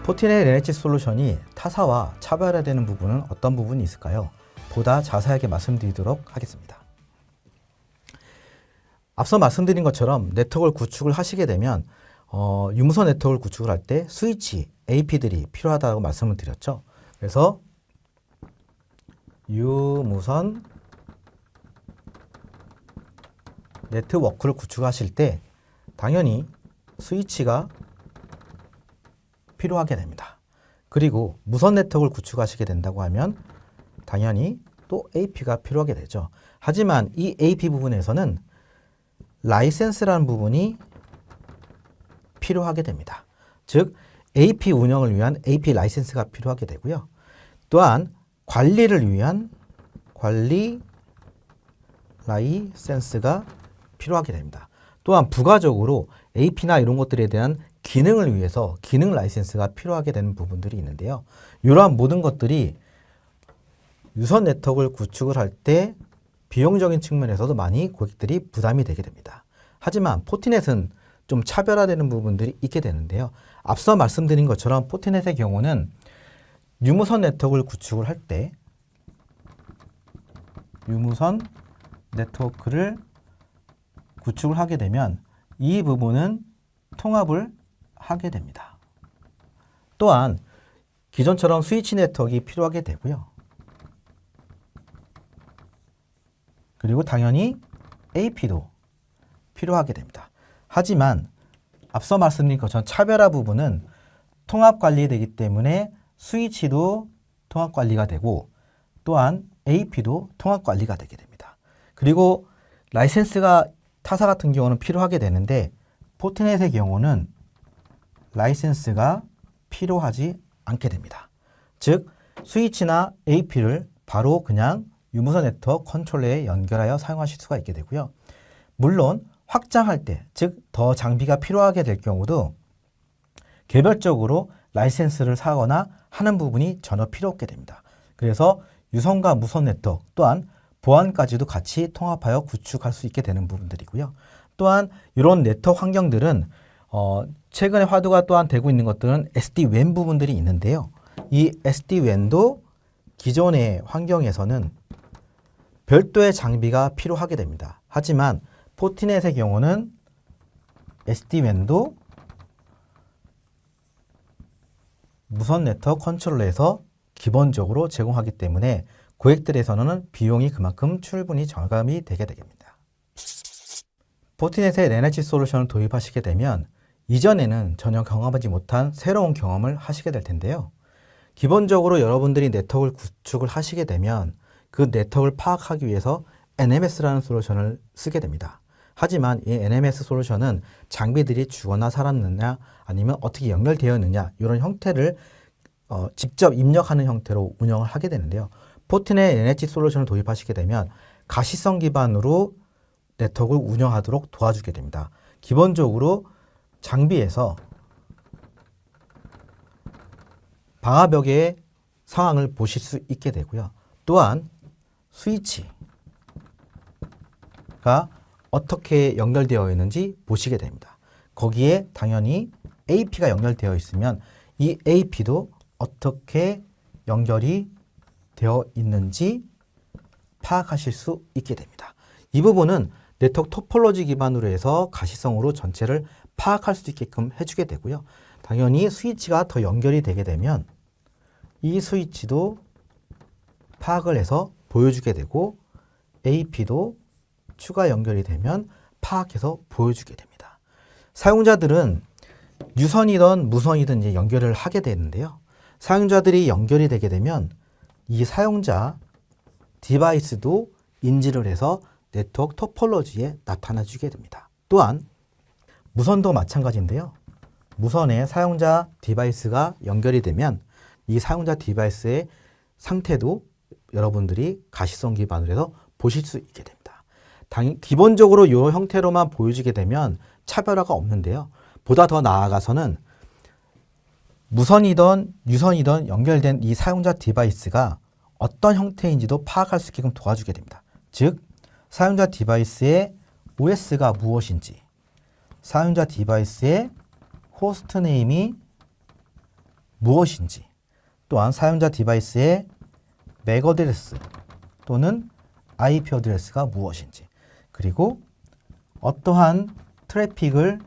포티넷 NH 솔루션이 타사와 차별화되는 부분은 어떤 부분이 있을까요? 보다 자세하게 말씀드리도록 하겠습니다. 앞서 말씀드린 것처럼 네트워크를 구축을 하시게 되면 유무선 네트워크를 구축을 할 때 스위치, AP들이 필요하다고 말씀을 드렸죠. 그래서 유무선 네트워크를 구축하실 때 당연히 스위치가 필요하게 됩니다. 그리고 무선 네트워크를 구축하시게 된다고 하면 당연히 또 AP가 필요하게 되죠. 하지만 이 AP 부분에서는 라이센스라는 부분이 필요하게 됩니다. 즉 AP 운영을 위한 AP 라이센스가 필요하게 되고요. 또한 관리를 위한 관리 라이센스가 필요하게 됩니다. 또한 부가적으로 AP나 이런 것들에 대한 기능을 위해서 기능 라이센스가 필요하게 되는 부분들이 있는데요. 이러한 모든 것들이 유선 네트워크를 구축을 할 때 비용적인 측면에서도 많이 고객들이 부담이 되게 됩니다. 하지만 포티넷은 좀 차별화되는 부분들이 있게 되는데요. 앞서 말씀드린 것처럼 포티넷의 경우는 유무선 네트워크를 구축을 할 때 유무선 네트워크를 구축을 하게 되면 이 부분은 통합을 하게 됩니다. 또한 기존처럼 스위치 네트워크가 필요하게 되고요. 그리고 당연히 AP도 필요하게 됩니다. 하지만 앞서 말씀드린 것처럼 차별화 부분은 통합 관리되기 때문에 스위치도 통합 관리가 되고 또한 AP도 통합 관리가 되게 됩니다. 그리고 라이센스가 타사 같은 경우는 필요하게 되는데 포티넷의 경우는 라이센스가 필요하지 않게 됩니다. 즉 스위치나 AP를 바로 그냥 유무선 네트워크 컨트롤러에 연결하여 사용하실 수가 있게 되고요. 물론 확장할 때, 즉 더 장비가 필요하게 될 경우도 개별적으로 라이센스를 사거나 하는 부분이 전혀 필요 없게 됩니다. 그래서 유선과 무선 네트워크 또한 보안까지도 같이 통합하여 구축할 수 있게 되는 부분들이고요. 또한 이런 네트워크 환경들은 최근에 화두가 또한 되고 있는 것들은 SD-WAN 부분들이 있는데요. 이 SD-WAN도 기존의 환경에서는 별도의 장비가 필요하게 됩니다. 하지만 포티넷의 경우는 SD-WAN도 무선 네트워크 컨트롤러에서 기본적으로 제공하기 때문에 고객들에서는 비용이 그만큼 충분히 절감이 되게 됩니다. 포티넷의 NH 솔루션을 도입하시게 되면 이전에는 전혀 경험하지 못한 새로운 경험을 하시게 될 텐데요. 기본적으로 여러분들이 네트워크를 구축을 하시게 되면 그 네트워크를 파악하기 위해서 NMS라는 솔루션을 쓰게 됩니다. 하지만 이 NMS 솔루션은 장비들이 죽거나 살았느냐 아니면 어떻게 연결되어 있느냐 이런 형태를 직접 입력하는 형태로 운영을 하게 되는데요. 포티넷 NH 솔루션을 도입하시게 되면 가시성 기반으로 네트워크를 운영하도록 도와주게 됩니다. 기본적으로 장비에서 방화벽의 상황을 보실 수 있게 되고요. 또한 스위치가 어떻게 연결되어 있는지 보시게 됩니다. 거기에 당연히 AP가 연결되어 있으면 이 AP도 어떻게 연결이 되어 있는지 파악하실 수 있게 됩니다. 이 부분은 네트워크 토폴로지 기반으로 해서 가시성으로 전체를 파악할 수 있게끔 해주게 되고요. 당연히 스위치가 더 연결이 되게 되면 이 스위치도 파악을 해서 보여주게 되고 AP도 추가 연결이 되면 파악해서 보여주게 됩니다. 사용자들은 유선이든 무선이든 이제 연결을 하게 되는데요. 사용자들이 연결이 되게 되면 이 사용자 디바이스도 인지를 해서 네트워크 토폴로지에 나타나 주게 됩니다. 또한 무선도 마찬가지인데요. 무선에 사용자 디바이스가 연결이 되면 이 사용자 디바이스의 상태도 여러분들이 가시성 기반으로 해서 보실 수 있게 됩니다. 기본적으로 이 형태로만 보여지게 되면 차별화가 없는데요. 보다 더 나아가서는 무선이든 유선이든 연결된 이 사용자 디바이스가 어떤 형태인지도 파악할 수 있게끔 도와주게 됩니다. 즉, 사용자 디바이스의 OS가 무엇인지, 사용자 디바이스의 호스트 네임이 무엇인지, 또한 사용자 디바이스의 맥 어드레스 또는 IP 어드레스가 무엇인지, 그리고 어떠한 트래픽을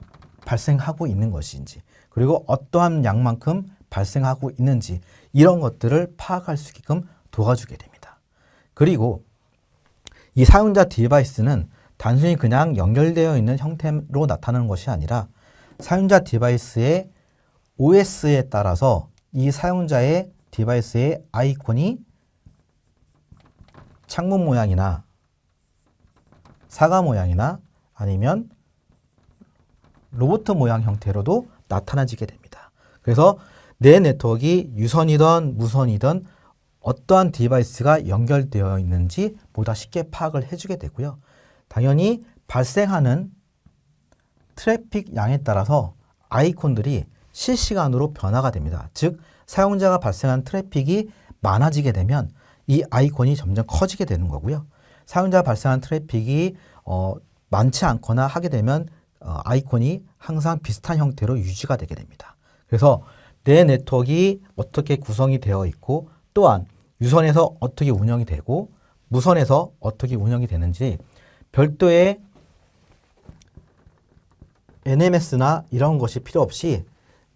발생하고 있는 것인지, 그리고 어떠한 양만큼 발생하고 있는지, 이런 것들을 파악할 수 있게끔 도와주게 됩니다. 그리고 이 사용자 디바이스는 단순히 그냥 연결되어 있는 형태로 나타나는 것이 아니라 사용자 디바이스의 OS에 따라서 이 사용자의 디바이스의 아이콘이 창문 모양이나 사과 모양이나 아니면 로봇 모양 형태로도 나타나지게 됩니다. 그래서 내 네트워크가 유선이든 무선이든 어떠한 디바이스가 연결되어 있는지 보다 쉽게 파악을 해주게 되고요. 당연히 발생하는 트래픽 양에 따라서 아이콘들이 실시간으로 변화가 됩니다. 즉, 사용자가 발생한 트래픽이 많아지게 되면 이 아이콘이 점점 커지게 되는 거고요. 사용자가 발생한 트래픽이 많지 않거나 하게 되면 아이콘이 항상 비슷한 형태로 유지가 되게 됩니다. 그래서 내 네트워크가 어떻게 구성이 되어 있고, 또한 유선에서 어떻게 운영이 되고 무선에서 어떻게 운영이 되는지 별도의 NMS나 이런 것이 필요 없이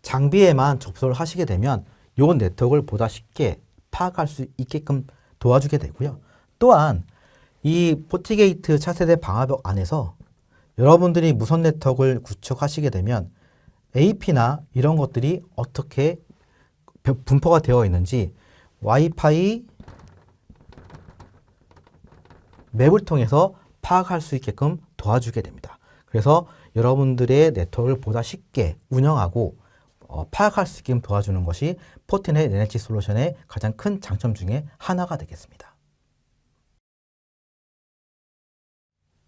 장비에만 접속을 하시게 되면 이 네트워크를 보다 쉽게 파악할 수 있게끔 도와주게 되고요. 또한 이 포티게이트 차세대 방화벽 안에서 여러분들이 무선 네트워크를 구축하시게 되면 AP나 이런 것들이 어떻게 분포가 되어 있는지 와이파이 맵을 통해서 파악할 수 있게끔 도와주게 됩니다. 그래서 여러분들의 네트워크를 보다 쉽게 운영하고 파악할 수 있게끔 도와주는 것이 포티넷 NLG 솔루션의 가장 큰 장점 중에 하나가 되겠습니다.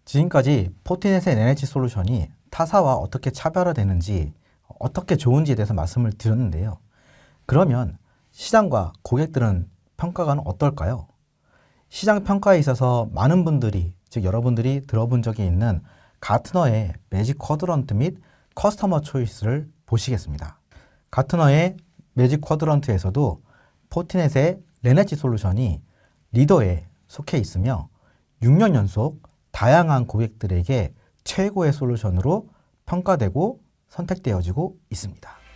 지금까지 포티넷의 NLG 솔루션이 타사와 어떻게 차별화되는지, 어떻게 좋은지에 대해서 말씀을 드렸는데요. 그러면 시장과 고객들은 평가가 어떨까요? 시장 평가에 있어서 많은 분들이, 즉 여러분들이 들어본 적이 있는 가트너의 매직 쿼드런트 및 커스터머 초이스를 보시겠습니다. 가트너의 매직 쿼드런트에서도 포티넷의 NLG 솔루션이 리더에 속해 있으며 6년 연속 다양한 고객들에게 최고의 솔루션으로 평가되고 선택되어지고 있습니다.